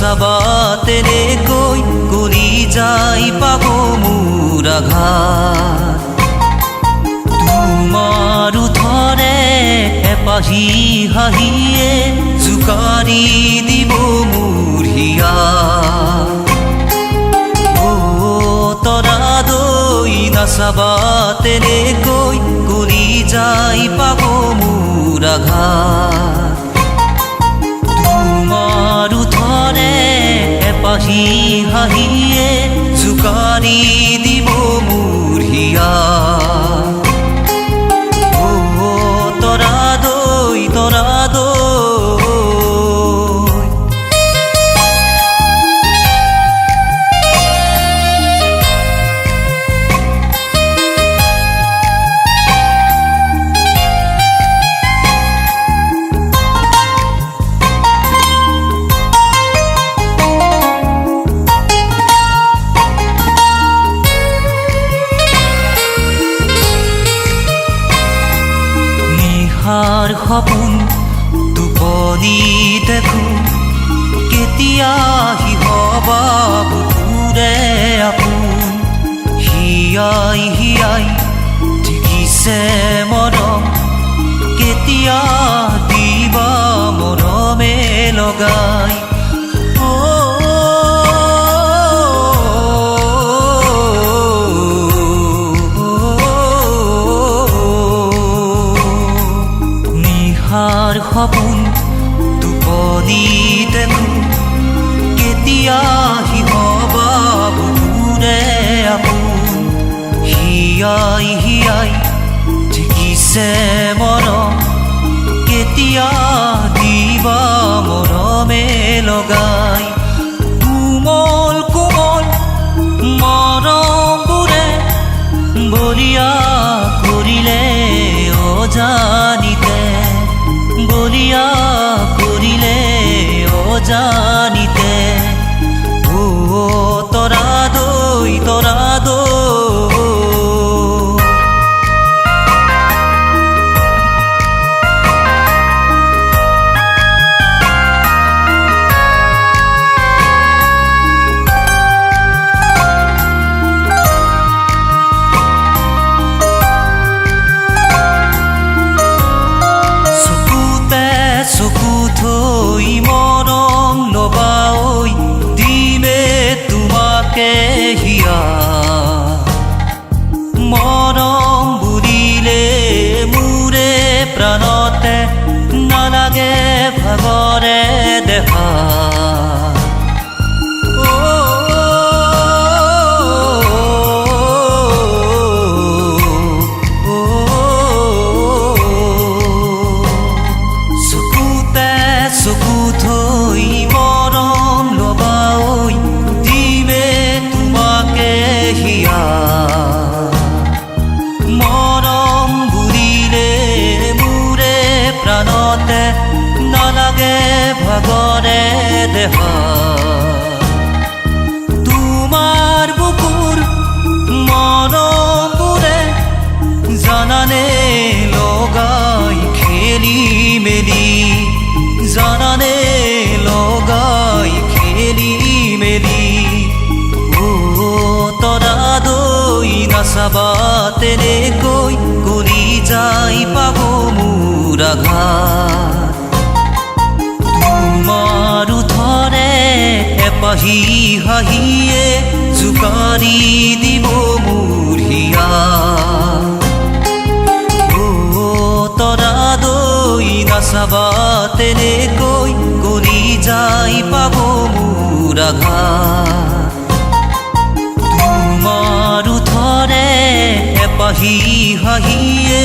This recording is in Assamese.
নাচাবা তেনেকৈ কৰি যাই পাব মোৰ আঘাত তোমাৰ ওঠৰে এপাহি হাঁহিয়ে জোকাৰি দিব মোৰ হিয়া তৰা দৈ নাচাবা তেনেকৈ কৰি যাই পাব মোৰ আঘাত তোমাৰ ওঠৰে এপাহি হাঁহিয়ে জোকাৰি দিব মোৰ হিয়া তৰা দৈ তৰা দৈ সপোন টোপনি দেখো কেতিয়া হবা বুকুৰে আপোন হিয়াই হিয়াই ঠিকিছে মৰম কেতিয়া দিবা মৰমে লগাই সপোন টোপনি দেখো কেতিয়া হবা বুকুৰে আপোন হিয়াই হিয়াই ঠিকিছে মৰম কেতিয়া দিবা মৰমে লগাই কোমল কোমল মৰমবোৰে বলিয়া কৰিলে অজানিতে বলিয়া কৰিলে অজানিতে তৰা দৈ তৰা দৈ চকু থৈ মৰম লবা ঐ দিমে তোমাকে হিয়া মৰম বুলিলে মোৰে প্ৰাণতে নালাগে ভাগৰে দেখা চকু থৈ মৰম লবা ঐ দিমে তোমাকে হিয়া মৰম বুলিলে মোৰে প্ৰাণতে নালাগে ভাগৰে দেহা তোমাৰ বুকুৰ মৰমবোৰে জানানে লগাই খেলি মেলি জানানে লগাই খেলি মেলি তৰা দৈ নাচাবা তেনেকৈ কৰি যাই পাব মোৰ আঘাত তোমাৰ ওঠৰে এপাহি হাঁহিয়ে জোকাৰি দিব মোৰ হিয়া তৰা দৈ নাচাবা তেনেকৈ কৰি যাই পাব মোৰ আঘাত তোমাৰ ওঠৰে এপাহি হাঁহিয়ে